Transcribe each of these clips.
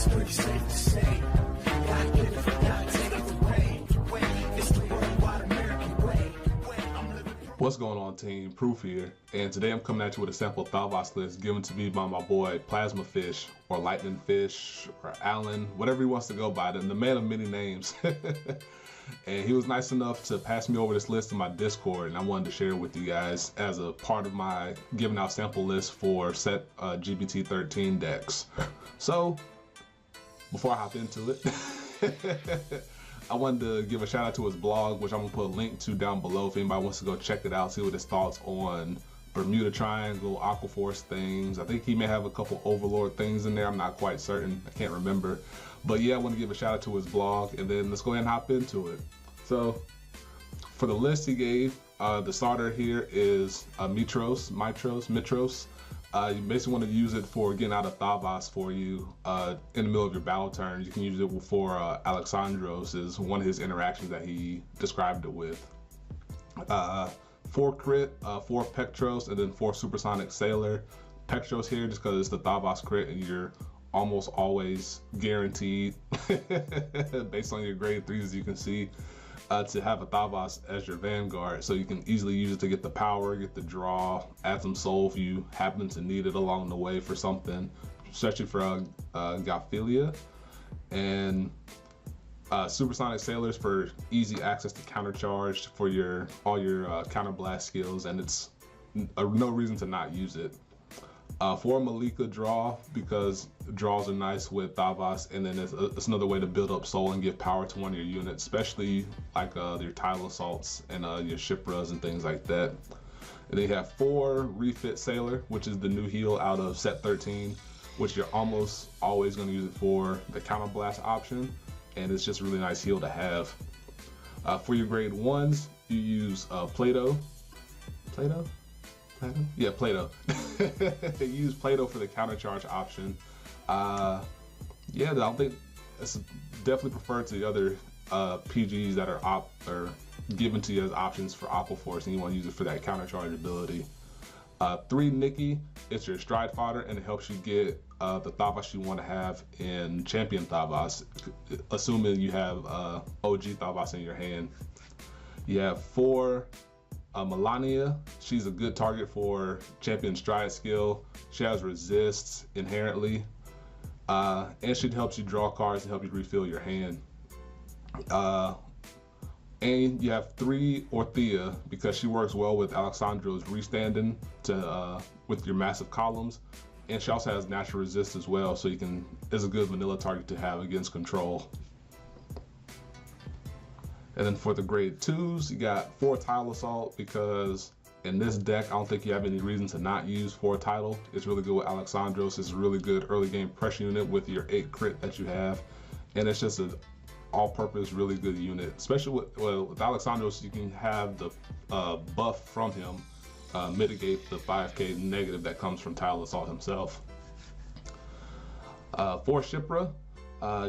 it's pretty safe to say. God give it, God take it away. It's the worldwide American way. What's going on, team? Proof here, and today I'm coming at you with a sample Thavas list given to me by my boy Plasma Fish, or Lightning Fish, or Alan, whatever he wants to go by, the man of many names. And he was nice enough to pass me over this list in my Discord, and I wanted to share it with you guys as a part of my giving out sample list for set GBT-13 decks. So, before I hop into it, I wanted to give a shout out to his blog, which I'm gonna put a link to down below if anybody wants to go check it out, see what his thoughts on Bermuda Triangle, Aqua Force things. I think he may have a couple Overlord things in there. I'm not quite certain. I can't remember. But yeah, I want to give a shout out to his blog, and then let's go ahead and hop into it. So for the list he gave, the starter here is Mitros. You basically want to use it for getting out of Thavas for you in the middle of your battle turn. You can use it for Alexandros, is one of his interactions that he described it with. 4 crit, 4 Petros, and then 4 Supersonic Sailor. Petros here just because it's the Thavas crit and you're almost always guaranteed, based on your grade 3s as you can see, to have a Thavas as your vanguard, so you can easily use it to get the power, get the draw, add some soul if you happen to need it along the way for something, especially for Galfilia. And Supersonic Sailors for easy access to counter charge for all your counter blast skills, and it's no reason to not use it. 4 Mallika draw, because draws are nice with Thavas, and then it's another way to build up soul and give power to one of your units, especially like your Tidal Assaults and your Shipras and things like that. And then you have 4 Refit Sailor, which is the new heal out of set 13, which you're almost always going to use it for the counter blast option, and it's just a really nice heal to have. For your grade 1s, you use Plato. Yeah, Plato. They use Plato for the counter charge option. Yeah, I don't think it's definitely preferred to the other PGs that are given to you as options for Aqua Force, and you want to use it for that counter charge ability. 3 Nikki, it's your stride fodder, and it helps you get the Thavas you want to have in Champion Thavas, assuming you have OG Thavas in your hand. You have 4 Melania. She's a good target for Champion Stride skill. She has resists inherently, and she helps you draw cards and help you refill your hand. And you have 3 Orthia, because she works well with Alexandros restanding with your massive columns, and she also has natural resist as well, so is a good vanilla target to have against control. And then for the grade 2s, you got 4 Tidal Assault, because in this deck, I don't think you have any reason to not use 4 Tidal. It's really good with Alexandros. It's a really good early game pressure unit with your 8 crit that you have. And it's just an all-purpose, really good unit. Especially with Alexandros, you can have the buff from him mitigate the 5k negative that comes from Tidal Assault himself. 4 Shipra.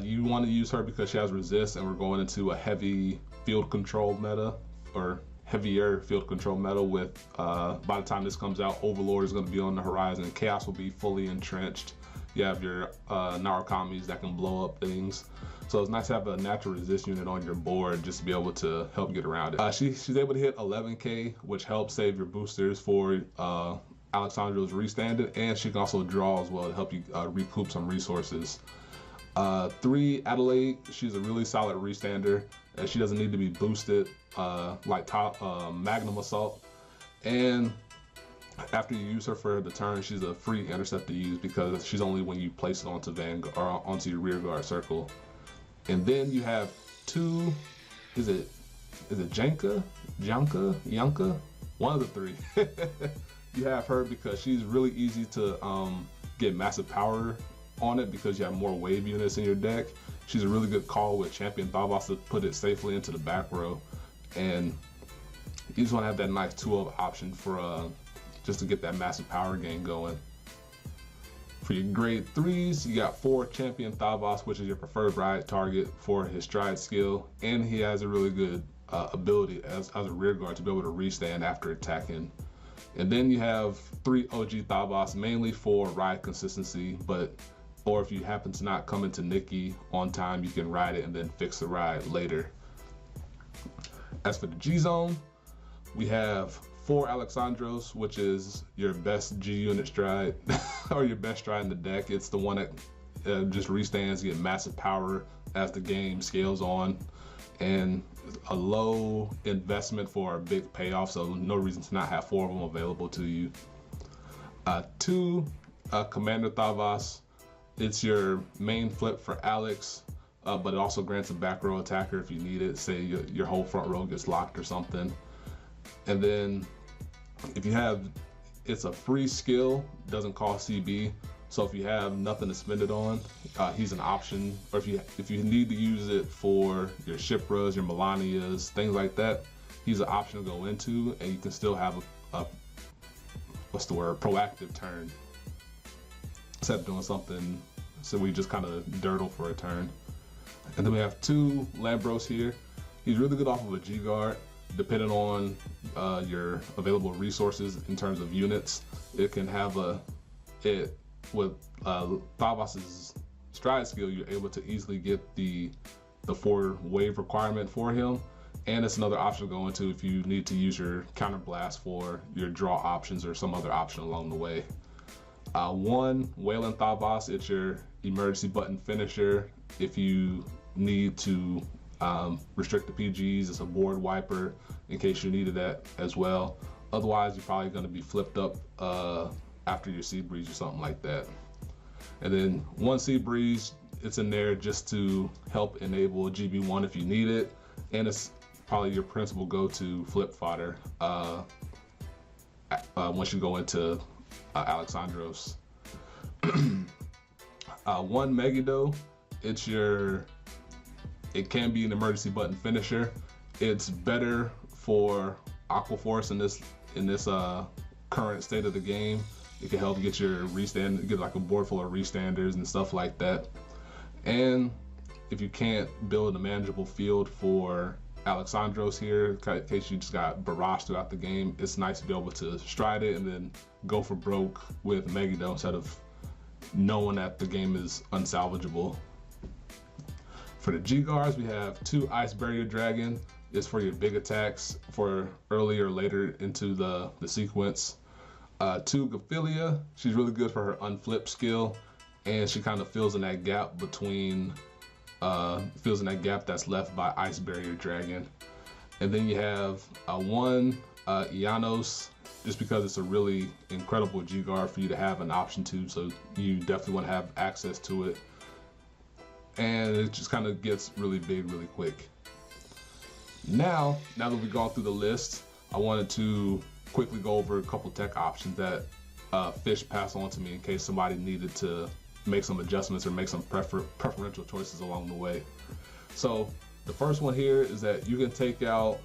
You want to use her because she has resist, and we're going into a heavy field control meta, or heavier field control meta with, by the time this comes out, Overlord is going to be on the horizon, Chaos will be fully entrenched. You have your Narakamis that can blow up things. So it's nice to have a natural resist unit on your board just to be able to help get around it. She's able to hit 11k, which helps save your boosters for Alexandros restanded, and she can also draw as well to help you recoup some resources. 3 Adeleide, she's a really solid restander, and she doesn't need to be boosted like Magnum Assault. And after you use her for the turn, she's a free intercept to use, because she's only when you place it onto Vanguard or onto your rear guard circle. And then you have 2, is it Janka? One of the 3. You have her because she's really easy to get massive power on it, because you have more wave units in your deck. She's a really good call with Champion Thavas to put it safely into the back row, and you just want to have that nice 2-of option for just to get that massive power gain going. For your grade 3s, you got 4 Champion Thavas, which is your preferred ride target for his stride skill, and he has a really good ability as a rear guard to be able to restand after attacking. And then you have 3 OG Thavas, mainly for ride consistency, but or if you happen to not come into Nikki on time, you can ride it and then fix the ride later. As for the G Zone, we have 4 Alexandros, which is your best G unit stride or your best stride in the deck. It's the one that just restands, get massive power as the game scales on, and a low investment for a big payoff, so no reason to not have 4 of them available to you. 2 Commander Thavas. It's your main flip for Alex, but it also grants a back row attacker if you need it. Say your whole front row gets locked or something. And then if you have, it's a free skill, doesn't cost CB. So if you have nothing to spend it on, he's an option. Or if you need to use it for your Shipras, your Melanias, things like that, he's an option to go into, and you can still have a proactive turn. Instead of doing something, so we just kind of dirtle for a turn. And then we have 2 Lambros here. He's really good off of a G guard, depending on your available resources in terms of units. It can have with Thavas's stride skill, you're able to easily get the 4 wave requirement for him. And it's another option to go into if you need to use your counter blast for your draw options or some other option along the way. 1 Wailing Thavas, it's your emergency button finisher. If you need to restrict the PGs, it's a board wiper in case you needed that as well. Otherwise, you're probably going to be flipped up after your Sebreeze or something like that. And then 1 Sebreeze, it's in there just to help enable GB1 if you need it, and it's probably your principal go-to flip fodder once you go into Alexandros. 1 Megiddo, it can be an emergency button finisher. It's better for Aqua Force in this current state of the game. It can help get your restand, get like a board full of restanders and stuff like that. And if you can't build a manageable field for Alexandros here, in case you just got barraged throughout the game, it's nice to be able to stride it and then go for broke with Megiddo instead of knowing that the game is unsalvageable. For the G guards, we have 2 Ice Barrier Dragon. It's for your big attacks for early or later into the sequence. 2 Galfilia, she's really good for her unflip skill, and she kind of fills in that gap between that's left by Ice Barrier Dragon. And then you have 1 Ihoannes, just because it's a really incredible G guard for you to have an option to, so you definitely want to have access to it. And it just kind of gets really big really quick. Now that we've gone through the list, I wanted to quickly go over a couple tech options that Fish passed on to me in case somebody needed to make some adjustments or make some preferential choices along the way. So the first one here is that you can take out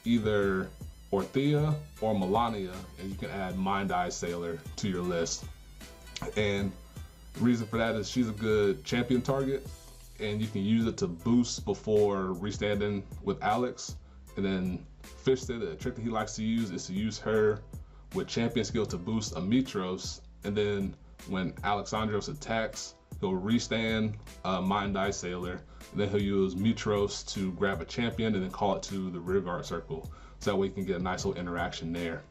either Orthia or Melania, and you can add Mind Eye Sailor to your list. And the reason for that is she's a good champion target, and you can use it to boost before restanding with Alex. And then Fish said that the trick that he likes to use is to use her with champion skill to boost a Mitros, and then when Alexandros attacks, he'll restand Mind Eye Sailor, and then he'll use Mitros to grab a champion and then call it to the rear guard circle. So that way you can get a nice little interaction there.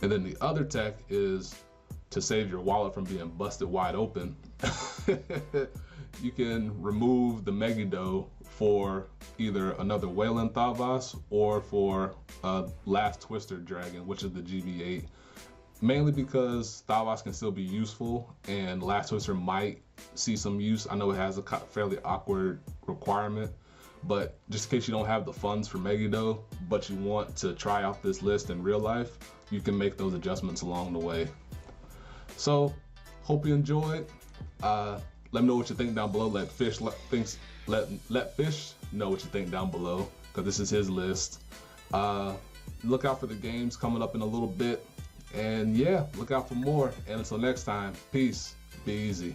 And then the other tech is to save your wallet from being busted wide open. You can remove the Megiddo for either another Wailing Thavas or for Last Twister Dragon, which is the GB8. Mainly because Thavas can still be useful and Last Twister might see some use. I know it has a fairly awkward requirement, but just in case you don't have the funds for Megiddo, but you want to try out this list in real life, you can make those adjustments along the way. So, hope you enjoyed. Let me know what you think down below. Let Fish know what you think down below, because this is his list. Look out for the games coming up in a little bit. And yeah, look out for more. And until next time, peace. Be easy.